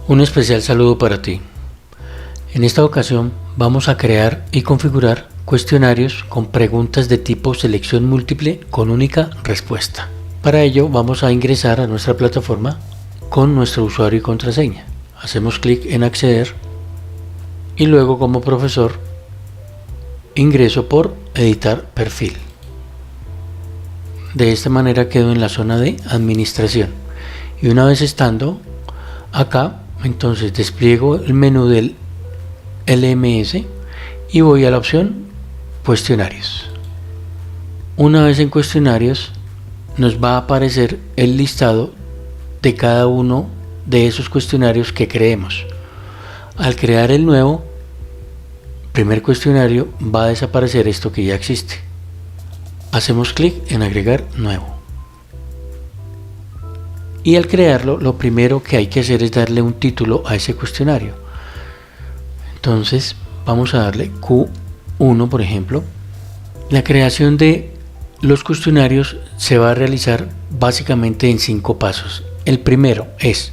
Un especial saludo para ti. En esta ocasión vamos a crear y configurar cuestionarios con preguntas de tipo selección múltiple con única respuesta. Para ello vamos a ingresar a nuestra plataforma con nuestro usuario y contraseña. Hacemos clic en acceder y luego como profesor ingreso por editar perfil. De esta manera quedo en la zona de administración y una vez estando acá, entonces despliego el menú del LMS y voy a la opción cuestionarios. Una vez en cuestionarios nos va a aparecer el listado de cada uno de esos cuestionarios que creemos. Al crear el nuevo primer cuestionario va a desaparecer esto que ya existe. Hacemos clic en agregar nuevo. Y al crearlo, lo primero que hay que hacer es darle un título a ese cuestionario. Entonces vamos a darle Q1, por ejemplo. La creación de los cuestionarios se va a realizar básicamente en 5 pasos. El primero es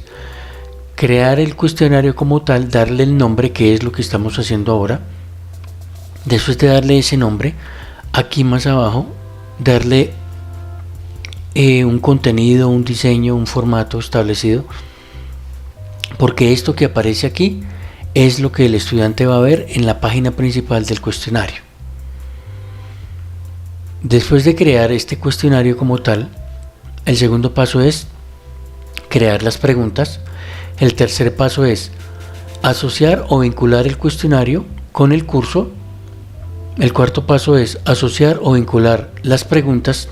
crear el cuestionario como tal, darle el nombre, que es lo que estamos haciendo ahora. Después de darle ese nombre, aquí más abajo, darle un contenido, un diseño, un formato establecido, porque esto que aparece aquí es lo que el estudiante va a ver en la página principal del cuestionario. Después de crear este cuestionario como tal, el segundo paso es crear las preguntas. El tercer paso es asociar o vincular el cuestionario con el curso. El cuarto paso es asociar o vincular las preguntas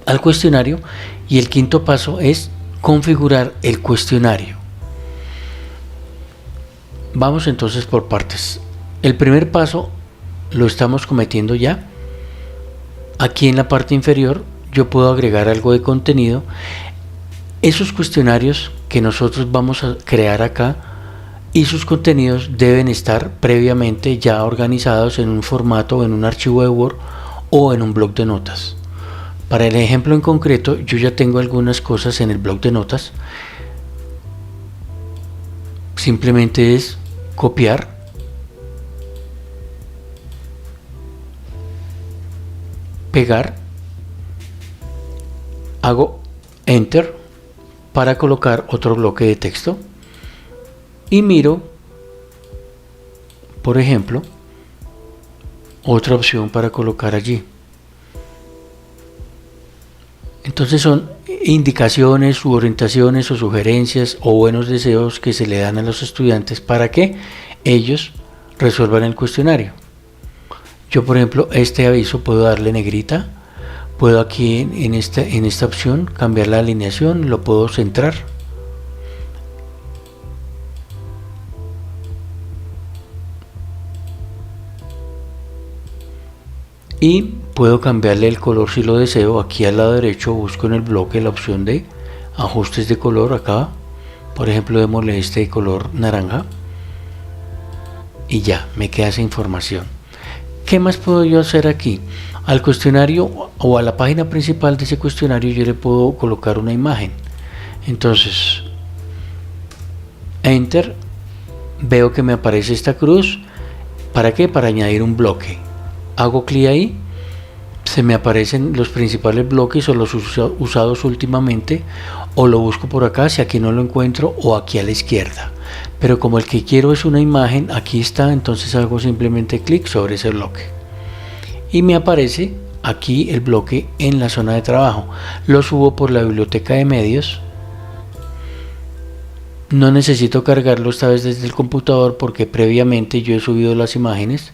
al cuestionario y el quinto paso es configurar el cuestionario. Vamos entonces por partes. El primer paso lo estamos cometiendo ya. Aquí en la parte inferior yo puedo agregar algo de contenido. Esos cuestionarios que nosotros vamos a crear acá y sus contenidos deben estar previamente ya organizados en un formato, en un archivo de Word o en un bloc de notas. Para el ejemplo en concreto, yo ya tengo algunas cosas en el bloc de notas. Simplemente es copiar, pegar, hago Enter para colocar otro bloque de texto y miro, por ejemplo, otra opción para colocar allí. Entonces son indicaciones u orientaciones o sugerencias o buenos deseos que se le dan a los estudiantes para que ellos resuelvan el cuestionario. Yo, por ejemplo, este aviso puedo darle negrita, puedo aquí en esta opción cambiar la alineación, lo puedo centrar. Y puedo cambiarle el color si lo deseo. Aquí al lado derecho busco en el bloque la opción de ajustes de color. Acá, por ejemplo, démosle este de color naranja y ya me queda esa información. ¿Qué más puedo yo hacer aquí? Al cuestionario o a la página principal de ese cuestionario yo le puedo colocar una imagen. Entonces Enter, veo que me aparece esta cruz. ¿Para qué? Para añadir un bloque. Hago clic ahí, se me aparecen los principales bloques o los usados últimamente, o lo busco por acá si aquí no lo encuentro, o aquí a la izquierda. Pero como el que quiero es una imagen, aquí está, entonces hago simplemente clic sobre ese bloque y me aparece aquí el bloque en la zona de trabajo. Lo subo por la biblioteca de medios. No necesito cargarlo esta vez desde el computador porque previamente yo he subido las imágenes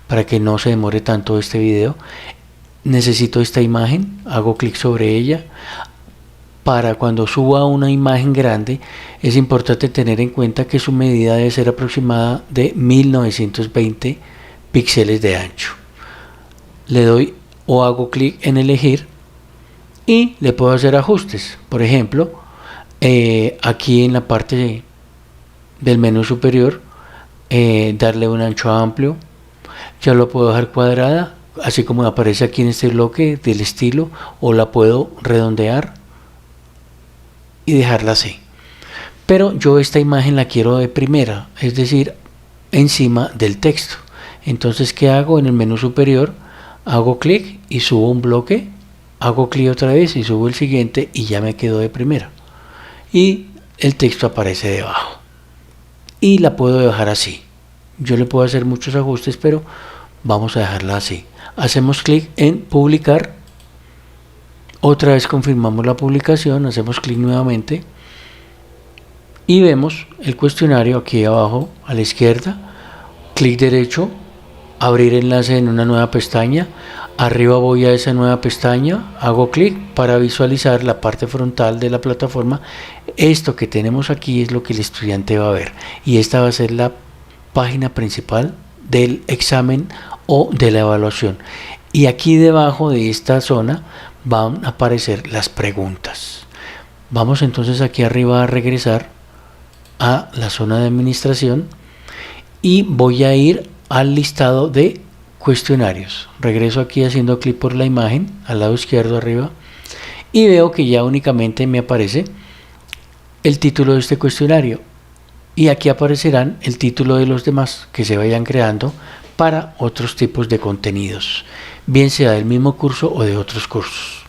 para que no se demore tanto este video. Necesito esta imagen, hago clic sobre ella. Para cuando suba una imagen grande es importante tener en cuenta que su medida debe ser aproximada de 1920 píxeles de ancho. Le doy o hago clic en elegir y le puedo hacer ajustes. Por ejemplo, aquí en la parte del menú superior, darle un ancho amplio. Ya lo puedo dejar cuadrada, así como aparece aquí en este bloque del estilo, o la puedo redondear y dejarla así. pero yo esta imagen la quiero de primera, es decir, encima del texto. Entonces, ¿qué hago? En el menú superior hago clic y subo un bloque, hago clic otra vez y subo el siguiente y ya me quedo de primera. Y el texto aparece debajo. Y la puedo dejar así. Yo le puedo hacer muchos ajustes, pero vamos a dejarla así. Hacemos clic en publicar. Otra vez confirmamos la publicación, hacemos clic nuevamente y vemos el cuestionario aquí abajo a la izquierda. Clic derecho, abrir enlace en una nueva pestaña. Arriba voy a esa nueva pestaña, hago clic para visualizar la parte frontal de la plataforma. Esto que tenemos aquí es lo que el estudiante va a ver y esta va a ser la página principal del examen o de la evaluación. Y aquí debajo de esta zona van a aparecer las preguntas. Vamos entonces aquí arriba a regresar a la zona de administración y voy a ir al listado de cuestionarios. Regreso aquí haciendo clic por la imagen al lado izquierdo arriba y veo que ya únicamente me aparece el título de este cuestionario y aquí aparecerán el título de los demás que se vayan creando para otros tipos de contenidos, bien sea del mismo curso o de otros cursos.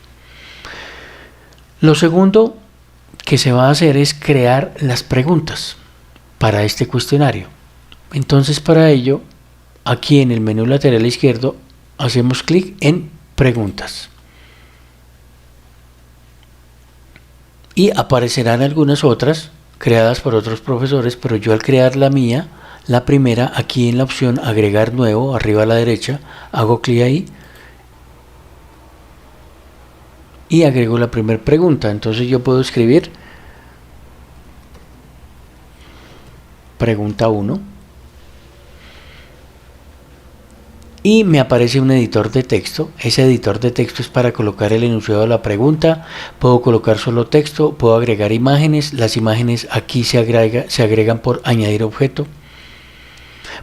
Lo segundo que se va a hacer es crear las preguntas para este cuestionario. Entonces, para ello, aquí en el menú lateral izquierdo hacemos clic en preguntas y aparecerán algunas otras creadas por otros profesores, pero yo al crear la mía, la primera, aquí en la opción agregar nuevo arriba a la derecha, hago clic ahí y agrego la primera pregunta. Entonces yo puedo escribir pregunta 1 y me aparece un editor de texto. Ese editor de texto es para colocar el enunciado de la pregunta. Puedo colocar solo texto, puedo agregar imágenes. Las imágenes aquí se agregan por añadir objeto.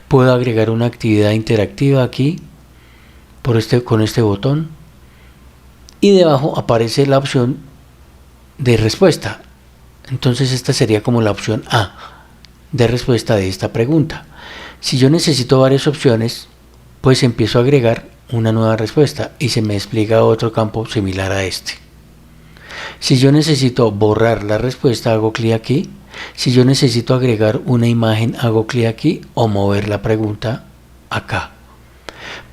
Puedo agregar una actividad interactiva aquí con este botón y debajo aparece la opción de respuesta. Entonces esta sería como la opción A de respuesta de esta pregunta. Si yo necesito varias opciones, pues empiezo a agregar una nueva respuesta y se me despliega otro campo similar a este. Si yo necesito borrar la respuesta, hago clic aquí. Si yo necesito agregar una imagen, hago clic aquí o mover la pregunta acá.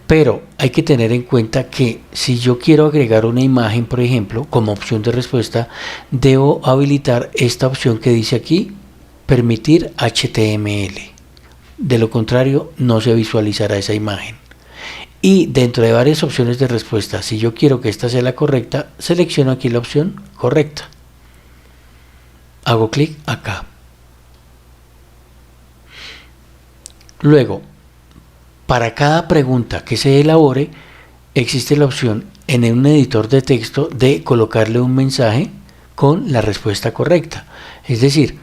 Pero hay que tener en cuenta que si yo quiero agregar una imagen, por ejemplo, como opción de respuesta, debo habilitar esta opción que dice aquí, permitir HTML. De lo contrario, no se visualizará esa imagen. Y dentro de varias opciones de respuesta, si yo quiero que esta sea la correcta, selecciono aquí la opción correcta. Hago clic acá. Luego, para cada pregunta que se elabore, existe la opción en un editor de texto de colocarle un mensaje con la respuesta correcta. Es decir,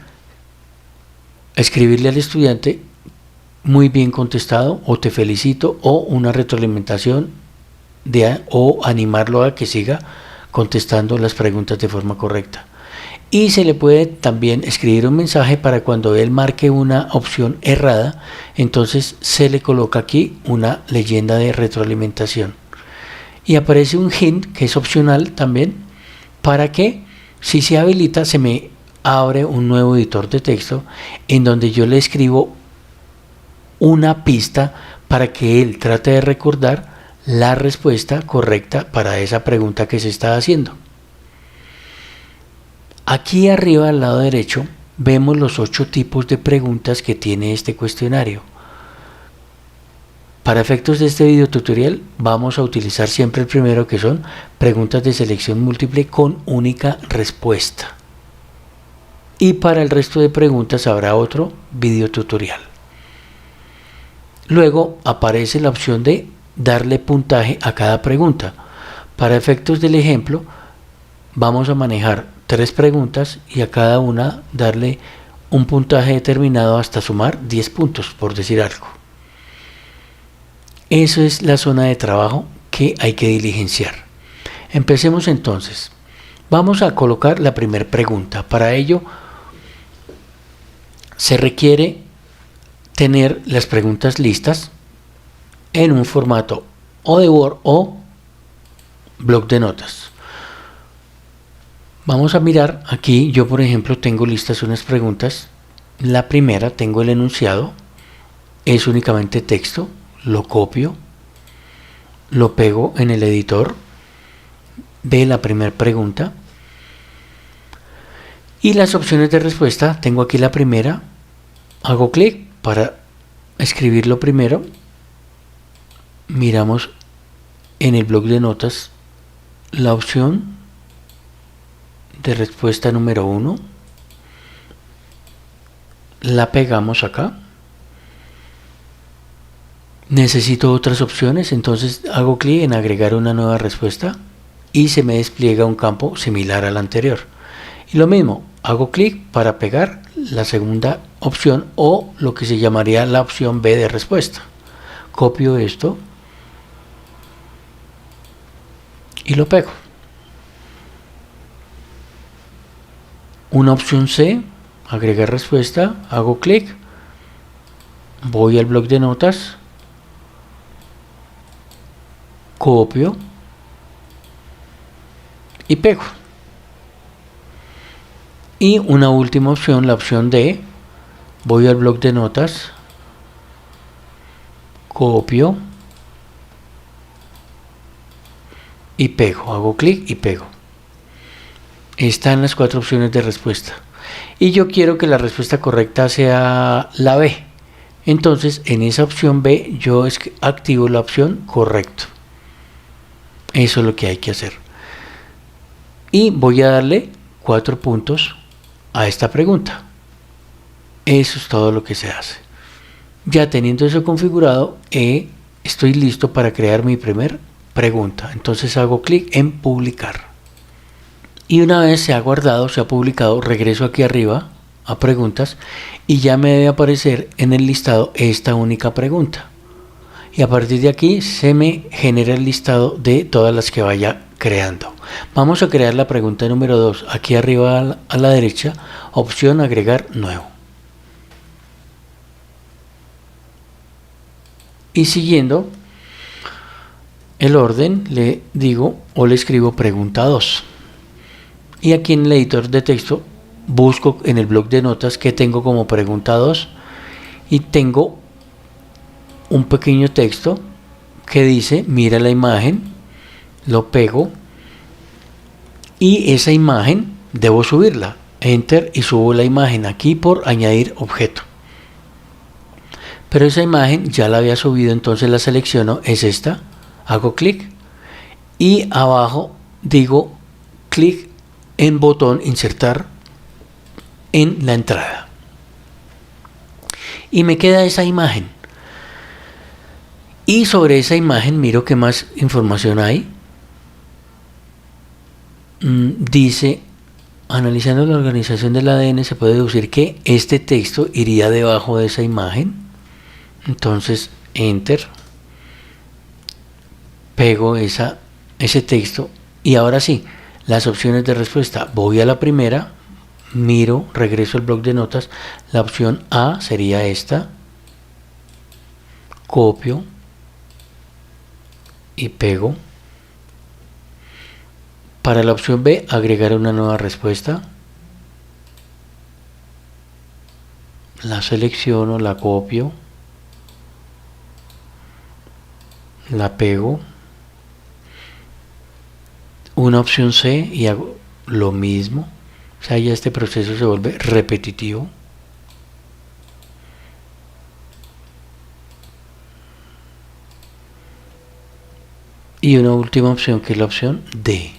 escribirle al estudiante muy bien contestado o te felicito o una retroalimentación o animarlo a que siga contestando las preguntas de forma correcta. Y se le puede también escribir un mensaje para cuando él marque una opción errada, entonces se le coloca aquí una leyenda de retroalimentación. Y aparece un hint que es opcional también para que si se habilita se me abre un nuevo editor de texto en donde yo le escribo una pista para que él trate de recordar la respuesta correcta para esa pregunta que se está haciendo. Aquí arriba al lado derecho vemos los 8 tipos de preguntas que tiene este cuestionario. Para efectos de este video tutorial vamos a utilizar siempre el primero, que son preguntas de selección múltiple con única respuesta. Y para el resto de preguntas habrá otro video tutorial. Luego aparece la opción de darle puntaje a cada pregunta. Para efectos del ejemplo vamos a manejar 3 preguntas y a cada una darle un puntaje determinado hasta sumar 10 puntos, por decir algo. Eso es la zona de trabajo que hay que diligenciar. Empecemos entonces. Vamos a colocar la primera pregunta. Para ello se requiere tener las preguntas listas en un formato o de Word o bloc de notas. Vamos a mirar aquí. Yo, por ejemplo, tengo listas unas preguntas. La primera, tengo el enunciado, es únicamente texto, lo copio, lo pego en el editor de la primera pregunta, y las opciones de respuesta, tengo aquí la primera, hago clic para escribirlo primero, miramos en el bloc de notas la opción de respuesta número 1, la pegamos acá. Necesito otras opciones, entonces hago clic en agregar una nueva respuesta y se me despliega un campo similar al anterior. Y lo mismo, hago clic para pegar la segunda opción o lo que se llamaría la opción B de respuesta. Copio esto y lo pego. Una opción C, agregar respuesta, hago clic, voy al bloc de notas, copio y pego. Y una última opción, la opción D, voy al bloc de notas, copio y pego, hago clic y pego. Están las 4 opciones de respuesta y yo quiero que la respuesta correcta sea la B. Entonces en esa opción B yo activo la opción correcto. Eso es lo que hay que hacer. Y voy a darle 4 puntos a esta pregunta. Eso es todo lo que se hace. Ya teniendo eso configurado, estoy listo para crear mi primer pregunta. Entonces hago clic en publicar. Y una vez se ha guardado, se ha publicado, regreso aquí arriba a preguntas y ya me debe aparecer en el listado esta única pregunta. Y a partir de aquí se me genera el listado de todas las que vaya creando. Vamos a crear la pregunta número 2. Aquí arriba a la derecha, opción agregar nuevo. Y siguiendo el orden le digo o le escribo pregunta 2. Y aquí en el editor de texto busco en el bloc de notas que tengo como pregunta 2 y tengo un pequeño texto que dice mira la imagen, lo pego y esa imagen debo subirla, enter y subo la imagen aquí por añadir objeto, pero esa imagen ya la había subido, entonces la selecciono, es esta, hago clic y abajo digo clic en botón insertar en la entrada y me queda esa imagen. Y sobre esa imagen miro qué más información hay. Dice, analizando la organización del ADN se puede deducir que este texto iría debajo de esa imagen. Entonces, enter, pego ese texto y ahora sí, las opciones de respuesta. Voy a la primera, miro, regreso al bloc de notas. La opción A sería esta. Copio y pego. Para la opción B, agregar una nueva respuesta. La selecciono, la copio, la pego. Una opción C y hago lo mismo. O sea, ya este proceso se vuelve repetitivo. Y una última opción que es la opción D.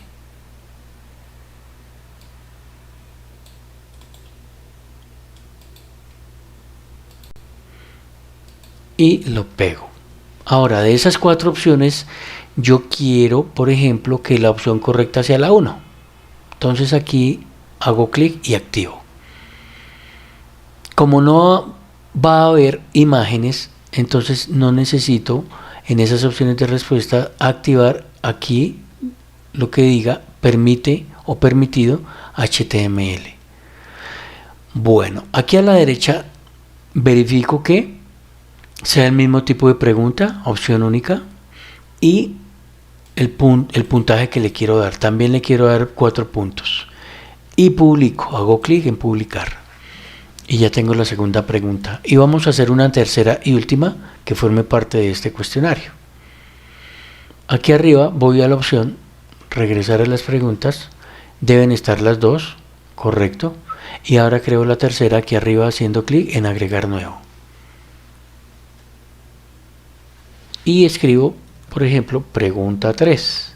Y lo pego. Ahora, de esas 4 opciones, yo quiero, por ejemplo, que la opción correcta sea la 1. Entonces aquí hago clic y activo. Como no va a haber imágenes, entonces no necesito en esas opciones de respuesta activar aquí lo que diga permite o permitido HTML. Bueno, aquí a la derecha verifico que sea el mismo tipo de pregunta, opción única, y el puntaje que le quiero dar. También le quiero dar 4 puntos. Y publico, hago clic en publicar. Y ya tengo la segunda pregunta. Y vamos a hacer una tercera y última que forme parte de este cuestionario. Aquí arriba voy a la opción regresar a las preguntas. Deben estar las dos, correcto. Y ahora creo la tercera aquí arriba haciendo clic en agregar nuevo. Y escribo, por ejemplo, pregunta 3.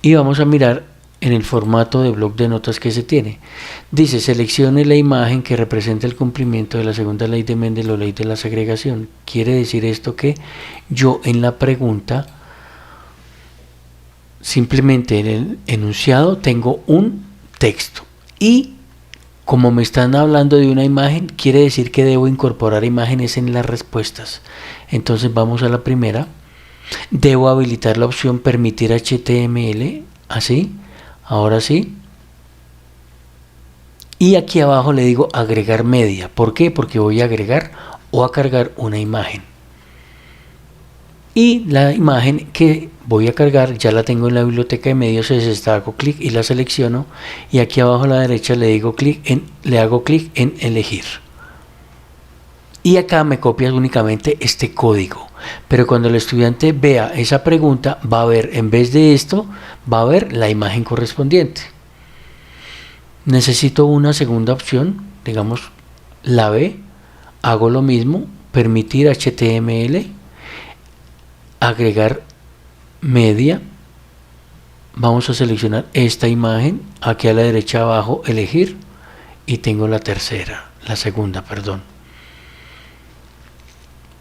Y vamos a mirar en el formato de bloc de notas que se tiene. Dice, seleccione la imagen que representa el cumplimiento de la segunda ley de Mendel o ley de la segregación. Quiere decir esto que yo en la pregunta, simplemente en el enunciado tengo un texto. Y como me están hablando de una imagen, quiere decir que debo incorporar imágenes en las respuestas. Entonces vamos a la primera. Debo habilitar la opción permitir HTML, así. Ahora sí. Y aquí abajo le digo agregar media. ¿Por qué? Porque voy a agregar o a cargar una imagen. Y la imagen que voy a cargar ya la tengo en la biblioteca de medios. Hago clic y la selecciono. Y aquí abajo a la derecha le hago clic en elegir. Y acá me copia únicamente este código. Pero cuando el estudiante vea esa pregunta, va a ver, en vez de esto, va a ver la imagen correspondiente. Necesito una segunda opción, digamos la B. Hago lo mismo, permitir HTML, agregar media. Vamos a seleccionar esta imagen, aquí a la derecha abajo, elegir, y tengo la segunda, perdón.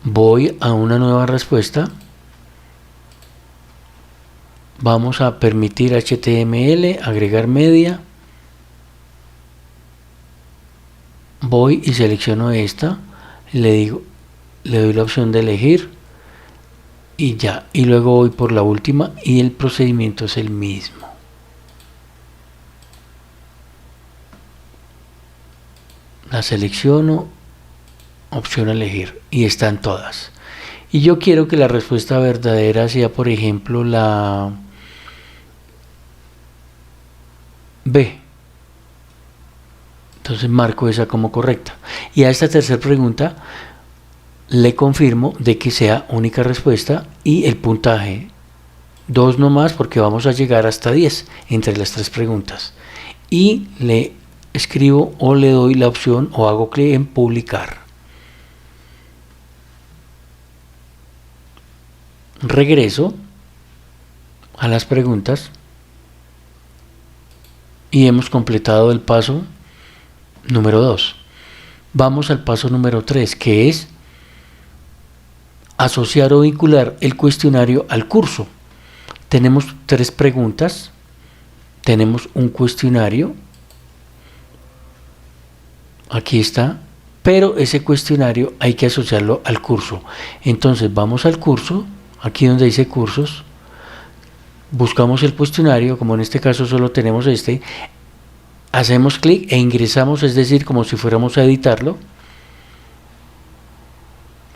Voy a una nueva respuesta. Vamos a permitir HTML, agregar media. Voy y selecciono esta. Le doy la opción de elegir. Y ya. Y luego voy por la última y el procedimiento es el mismo. La selecciono. Opción elegir y están todas. Y yo quiero que la respuesta verdadera sea, por ejemplo, la B. Entonces marco esa como correcta. Y a esta tercera pregunta le confirmo de que sea única respuesta y el puntaje 2 nomás, porque vamos a llegar hasta 10 entre las 3 preguntas. Y le escribo o le doy la opción o hago clic en publicar. Regreso a las preguntas y hemos completado el paso número 2. Vamos al paso número 3, que es asociar o vincular el cuestionario al curso. Tenemos 3 preguntas, tenemos un cuestionario, aquí está, pero ese cuestionario hay que asociarlo al curso. Entonces vamos al curso. Aquí donde dice cursos, buscamos el cuestionario, como en este caso solo tenemos este, hacemos clic e ingresamos, es decir, como si fuéramos a editarlo.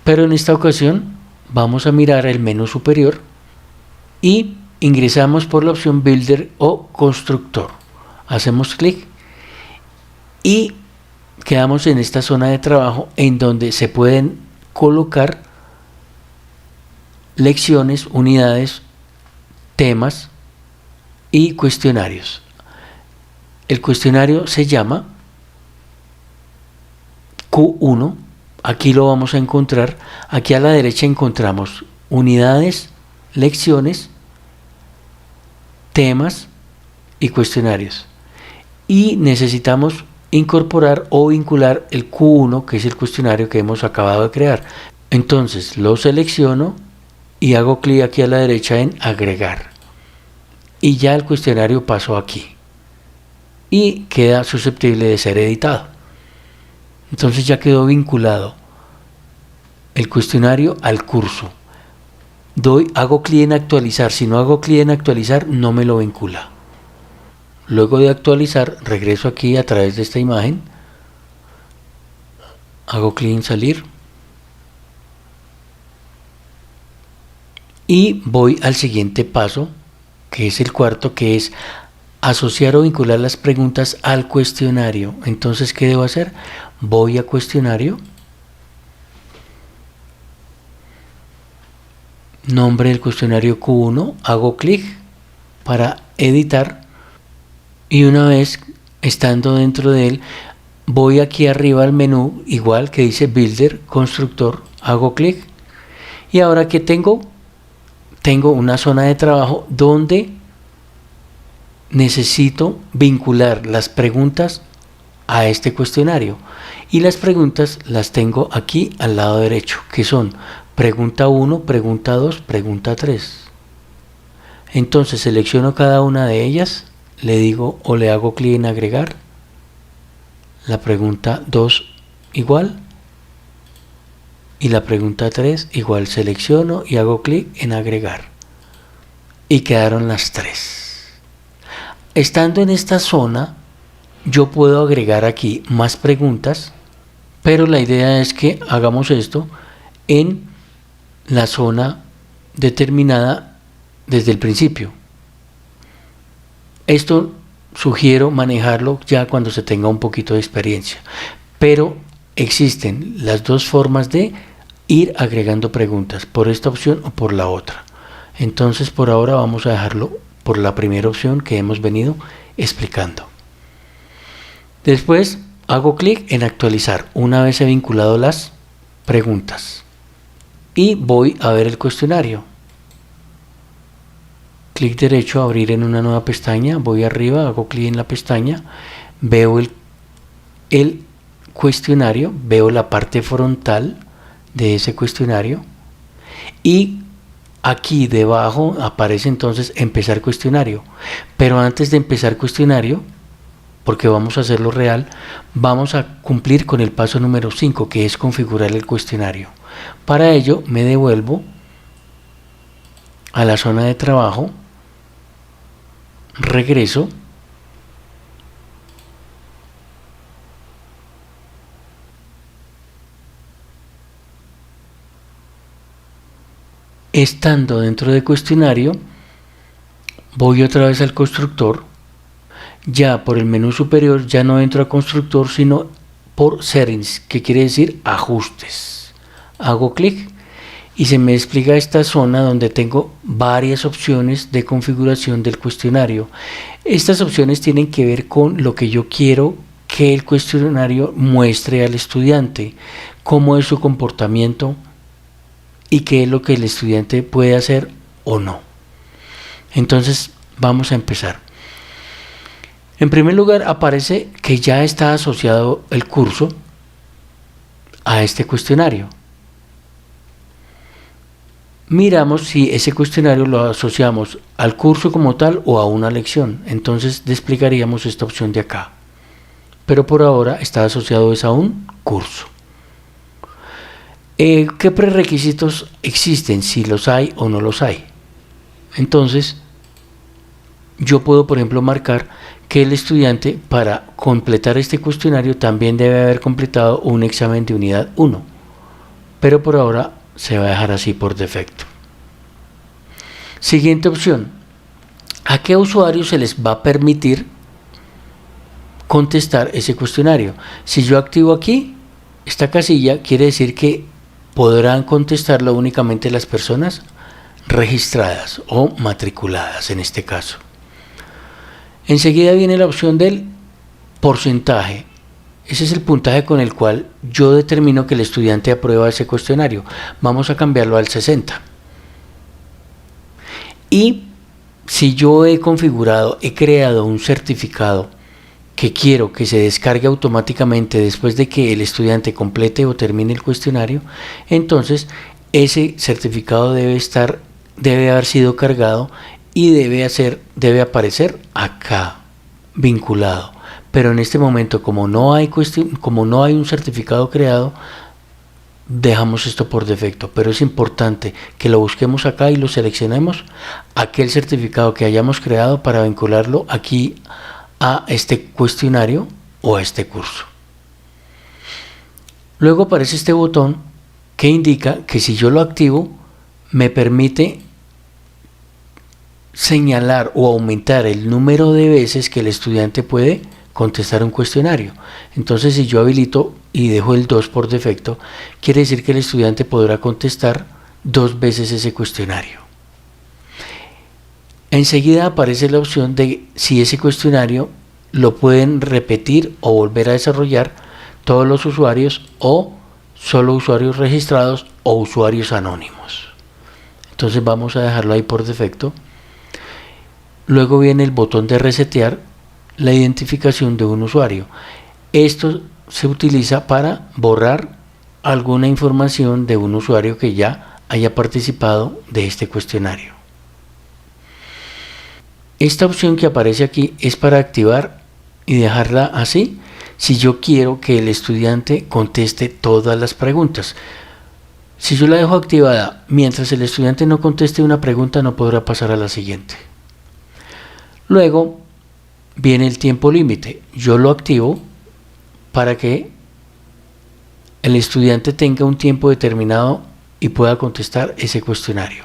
Pero en esta ocasión vamos a mirar el menú superior y ingresamos por la opción Builder o Constructor. Hacemos clic y quedamos en esta zona de trabajo en donde se pueden colocar lecciones, unidades, temas y cuestionarios. El cuestionario se llama Q1. Aquí lo vamos a encontrar. Aquí a la derecha encontramos unidades, lecciones, temas y cuestionarios. Y necesitamos incorporar o vincular el Q1, que es el cuestionario que hemos acabado de crear. Entonces lo selecciono y hago clic aquí a la derecha en agregar. Y ya el cuestionario pasó aquí. Y queda susceptible de ser editado. Entonces ya quedó vinculado el cuestionario al curso. Hago clic en actualizar. Si no hago clic en actualizar, no me lo vincula. Luego de actualizar, regreso aquí a través de esta imagen, hago clic en salir y voy al siguiente paso, que es el cuarto, que es asociar o vincular las preguntas al cuestionario. Entonces, ¿qué debo hacer? Voy a cuestionario, nombre del cuestionario Q1, hago clic para editar y una vez estando dentro de él, voy aquí arriba al menú, igual que dice Builder, constructor, hago clic y ahora que tengo una zona de trabajo donde necesito vincular las preguntas a este cuestionario y las preguntas las tengo aquí al lado derecho, que son pregunta 1, pregunta 2, pregunta 3. Entonces selecciono cada una de ellas, le digo o le hago clic en agregar, la pregunta 2 igual y la pregunta 3 igual, selecciono y hago clic en agregar y quedaron las 3. Estando en esta zona yo puedo agregar aquí más preguntas, pero la idea es que hagamos esto en la zona determinada desde el principio. Esto sugiero manejarlo ya cuando se tenga un poquito de experiencia, pero existen las dos formas de ir agregando preguntas, por esta opción o por la otra. Entonces por ahora vamos a dejarlo por la primera opción que hemos venido explicando. Después hago clic en actualizar una vez he vinculado las preguntas y voy a ver el cuestionario. Clic derecho, abrir en una nueva pestaña, voy arriba, hago clic en la pestaña, veo el cuestionario, veo la parte frontal de ese cuestionario y aquí debajo aparece entonces empezar cuestionario. Pero antes de empezar cuestionario, porque vamos a hacerlo real, vamos a cumplir con el paso número 5, que es configurar el cuestionario. Para ello me devuelvo a la zona de trabajo, regreso estando dentro de cuestionario, voy otra vez al constructor. Ya por el menú superior ya no entro a constructor, sino por settings, que quiere decir ajustes. Hago clic y se me despliega esta zona donde tengo varias opciones de configuración del cuestionario. Estas opciones tienen que ver con lo que yo quiero que el cuestionario muestre al estudiante, cómo es su comportamiento y qué es lo que el estudiante puede hacer o no. Entonces vamos a empezar. En primer lugar aparece que ya está asociado el curso a este cuestionario. Miramos si ese cuestionario lo asociamos al curso como tal o a una lección. Entonces desplegaríamos esta opción de acá. Pero por ahora está asociado a un curso. ¿Qué prerequisitos existen? Si los hay o no los hay. Entonces yo puedo, por ejemplo, marcar que el estudiante para completar este cuestionario también debe haber completado un examen de unidad 1. Pero por ahora se va a dejar así por defecto. Siguiente opción. ¿A qué usuario se les va a permitir contestar ese cuestionario? Si yo activo aquí esta casilla, quiere decir que podrán contestarlo únicamente las personas registradas o matriculadas en este caso. Enseguida viene la opción del porcentaje. Ese es el puntaje con el cual yo determino que el estudiante aprueba ese cuestionario. Vamos a cambiarlo al 60. Y si yo he creado un certificado que quiero que se descargue automáticamente después de que el estudiante complete o termine el cuestionario, entonces ese certificado debe haber sido cargado y debe aparecer acá vinculado. Pero en este momento, como no hay un certificado creado, dejamos esto por defecto. Pero es importante que lo busquemos acá y lo seleccionemos, aquel certificado que hayamos creado, para vincularlo aquí a este cuestionario o a este curso. Luego aparece este botón que indica que si yo lo activo me permite señalar o aumentar el número de veces que el estudiante puede contestar un cuestionario. Entonces, si yo habilito y dejo el 2 por defecto, quiere decir que el estudiante podrá contestar 2 veces ese cuestionario. Enseguida aparece la opción de si ese cuestionario lo pueden repetir o volver a desarrollar todos los usuarios o solo usuarios registrados o usuarios anónimos. Entonces vamos a dejarlo ahí por defecto. Luego viene el botón de resetear la identificación de un usuario. Esto se utiliza para borrar alguna información de un usuario que ya haya participado de este cuestionario. Esta opción que aparece aquí es para activar y dejarla así si yo quiero que el estudiante conteste todas las preguntas. Si yo la dejo activada mientras el estudiante no conteste una pregunta, no podrá pasar a la siguiente. Luego viene el tiempo límite. Yo lo activo para que el estudiante tenga un tiempo determinado y pueda contestar ese cuestionario.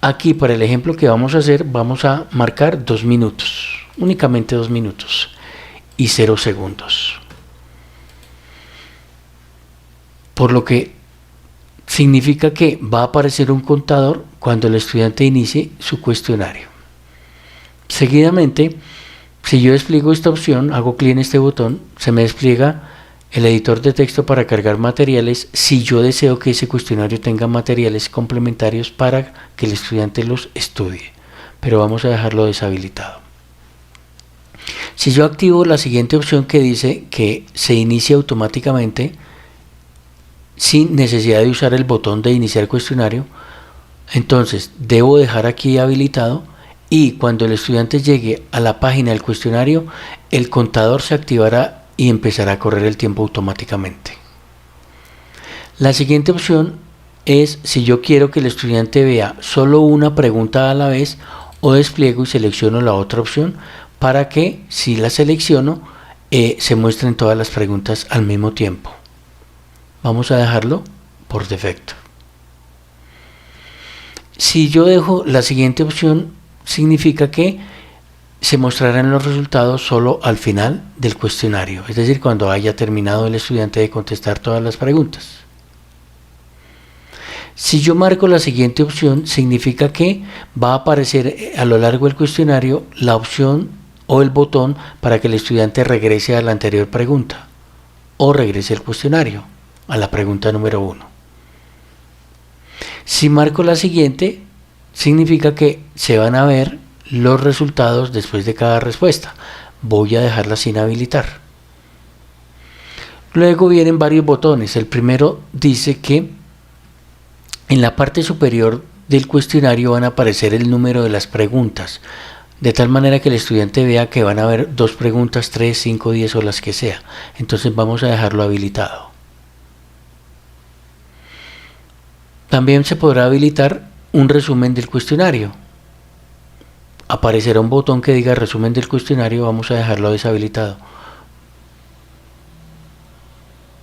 Aquí, para el ejemplo que vamos a hacer, vamos a marcar 2 minutos, únicamente 2 minutos y 0 segundos. Por lo que significa que va a aparecer un contador cuando el estudiante inicie su cuestionario. Seguidamente, si yo despliego esta opción, hago clic en este botón, se me despliega el editor de texto para cargar materiales si yo deseo que ese cuestionario tenga materiales complementarios para que el estudiante los estudie, pero vamos a dejarlo deshabilitado. Si yo activo la siguiente opción que dice que se inicia automáticamente sin necesidad de usar el botón de iniciar cuestionario, entonces debo dejar aquí habilitado y cuando el estudiante llegue a la página del cuestionario, el contador se activará y empezará a correr el tiempo automáticamente. La siguiente opción es si yo quiero que el estudiante vea solo una pregunta a la vez, o despliego y selecciono la otra opción para que, si la selecciono, se muestren todas las preguntas al mismo tiempo. Vamos a dejarlo por defecto. Si yo dejo la siguiente opción, significa que se mostrarán los resultados solo al final del cuestionario, es decir, cuando haya terminado el estudiante de contestar todas las preguntas. Si yo marco la siguiente opción, significa que va a aparecer a lo largo del cuestionario la opción o el botón para que el estudiante regrese a la anterior pregunta o regrese al cuestionario, a la pregunta número 1. Si marco la siguiente, significa que se van a ver los resultados después de cada respuesta. Voy a dejarla sin habilitar. Luego vienen varios botones. El primero dice que en la parte superior del cuestionario van a aparecer el número de las preguntas, de tal manera que el estudiante vea que van a haber 2 preguntas, 3, 5, 10 o las que sea. Entonces vamos a dejarlo habilitado. También se podrá habilitar un resumen del cuestionario. Aparecerá un botón que diga resumen del cuestionario, vamos a dejarlo deshabilitado.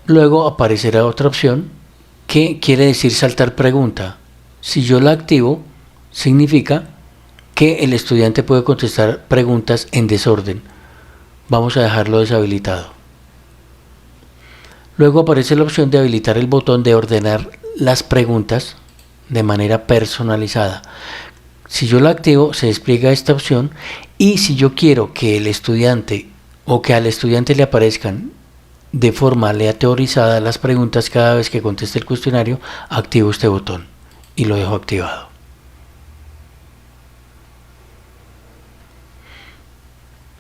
Luego aparecerá otra opción que quiere decir saltar pregunta. Si yo la activo, significa que el estudiante puede contestar preguntas en desorden. Vamos a dejarlo deshabilitado. Luego aparece la opción de habilitar el botón de ordenar las preguntas de manera personalizada. Si yo la activo, se despliega esta opción, y si yo quiero que el estudiante o que al estudiante le aparezcan de forma aleatorizada las preguntas cada vez que conteste el cuestionario, activo este botón y lo dejo activado.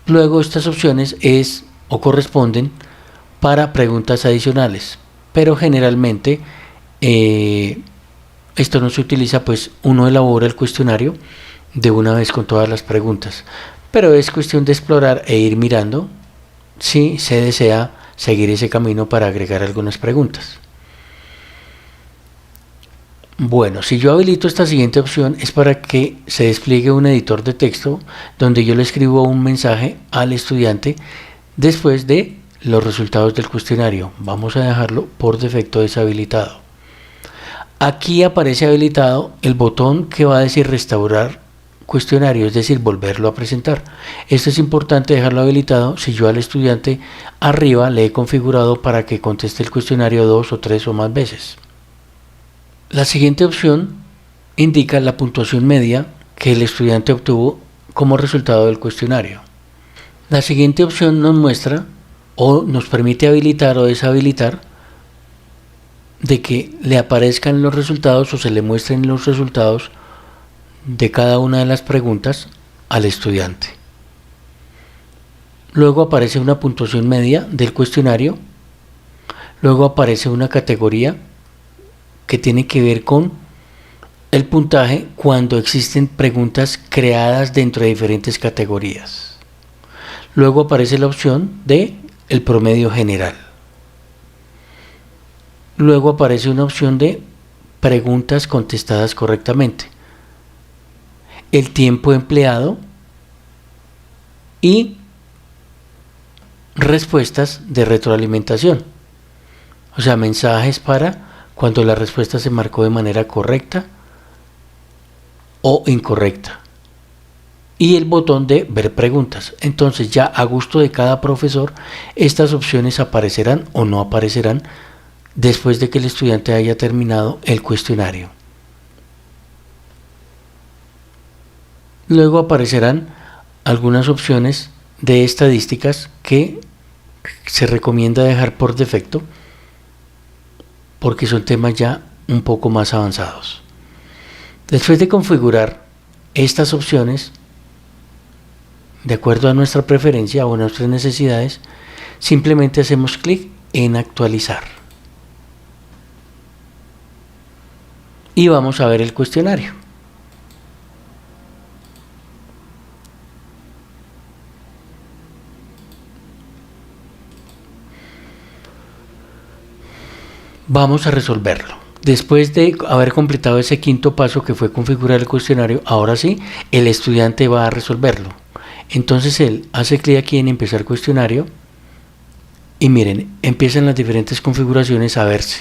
Luego estas opciones corresponden para preguntas adicionales, pero generalmente esto no se utiliza, pues uno elabora el cuestionario de una vez con todas las preguntas, pero es cuestión de explorar e ir mirando si se desea seguir ese camino para agregar algunas preguntas. Bueno, si yo habilito esta siguiente opción es para que se despliegue un editor de texto donde yo le escribo un mensaje al estudiante después de los resultados del cuestionario. Vamos a dejarlo por defecto deshabilitado. Aquí aparece habilitado el botón que va a decir restaurar cuestionario, es decir, volverlo a presentar. Esto es importante dejarlo habilitado si yo al estudiante arriba le he configurado para que conteste el cuestionario 2 o 3 o más veces. La siguiente opción indica la puntuación media que el estudiante obtuvo como resultado del cuestionario. La siguiente opción nos muestra o nos permite habilitar o deshabilitar de que le aparezcan los resultados o se le muestren los resultados de cada una de las preguntas al estudiante. Luego aparece una puntuación media del cuestionario. Luego aparece una categoría que tiene que ver con el puntaje cuando existen preguntas creadas dentro de diferentes categorías. Luego aparece la opción de el promedio general. Luego aparece una opción de preguntas contestadas correctamente, el tiempo empleado y respuestas de retroalimentación, o sea, mensajes para cuando la respuesta se marcó de manera correcta o incorrecta, y el botón de ver preguntas. Entonces ya a gusto de cada profesor estas opciones aparecerán o no aparecerán después de que el estudiante haya terminado el cuestionario. Luego aparecerán algunas opciones de estadísticas que se recomienda dejar por defecto porque son temas ya un poco más avanzados. Después de configurar estas opciones de acuerdo a nuestra preferencia o a nuestras necesidades, simplemente hacemos clic en actualizar y vamos a ver el cuestionario. Vamos a resolverlo. Después de haber completado ese quinto paso que fue configurar el cuestionario, ahora sí, el estudiante va a resolverlo. Entonces él hace clic aquí en empezar cuestionario y miren, empiezan las diferentes configuraciones a verse.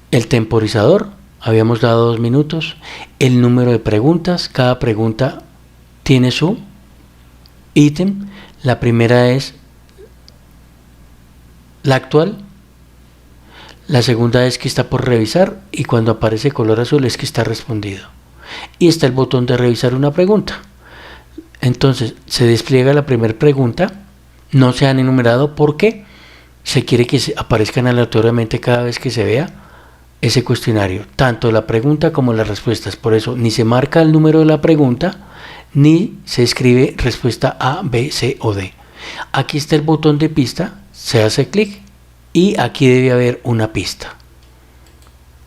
El temporizador, habíamos dado 2 minutos, el número de preguntas, cada pregunta tiene su ítem. La primera es la actual, la segunda es que está por revisar y cuando aparece color azul es que está respondido. Y está el botón de revisar una pregunta. Entonces se despliega la primera pregunta, no se han enumerado porque se quiere que aparezcan aleatoriamente cada vez que se vea ese cuestionario, tanto la pregunta como las respuestas. Por eso ni se marca el número de la pregunta ni se escribe respuesta A, B, C o D. Aquí está el botón de pista, se hace clic y aquí debe haber una pista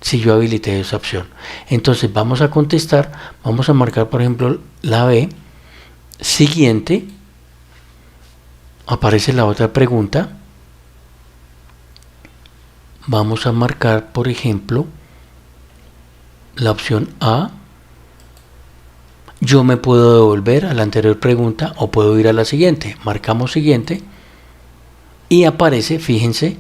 si yo habilité esa opción. Entonces vamos a contestar, vamos a marcar por ejemplo la B, siguiente, aparece la otra pregunta, vamos a marcar por ejemplo la opción A, yo me puedo devolver a la anterior pregunta o puedo ir a la siguiente, marcamos siguiente y aparece, fíjense,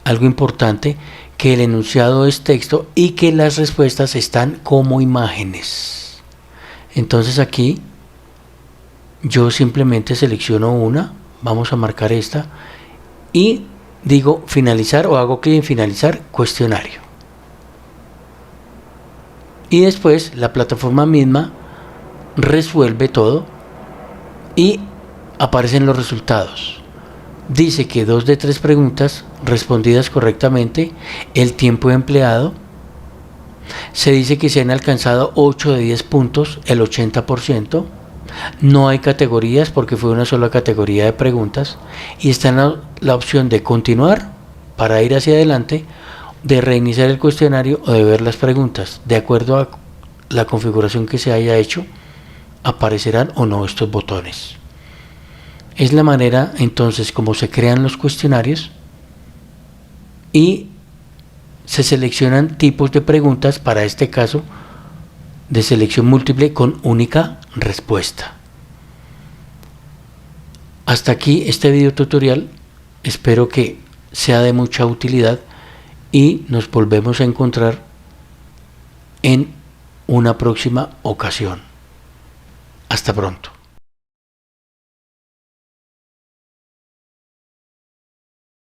algo importante, que el enunciado es texto y que las respuestas están como imágenes. Entonces aquí yo simplemente selecciono una, vamos a marcar esta y digo finalizar o hago clic en finalizar cuestionario. Y después la plataforma misma resuelve todo y aparecen los resultados. Dice que 2 de 3 preguntas respondidas correctamente, el tiempo empleado, se dice que se han alcanzado 8 de 10 puntos, el 80%, no hay categorías porque fue una sola categoría de preguntas y está la opción de continuar para ir hacia adelante, de reiniciar el cuestionario o de ver las preguntas. De acuerdo a la configuración que se haya hecho, aparecerán o no estos botones. Es la manera entonces como se crean los cuestionarios y se seleccionan tipos de preguntas, para este caso de selección múltiple con única respuesta. Hasta aquí este video tutorial, espero que sea de mucha utilidad y nos volvemos a encontrar en una próxima ocasión. Hasta pronto.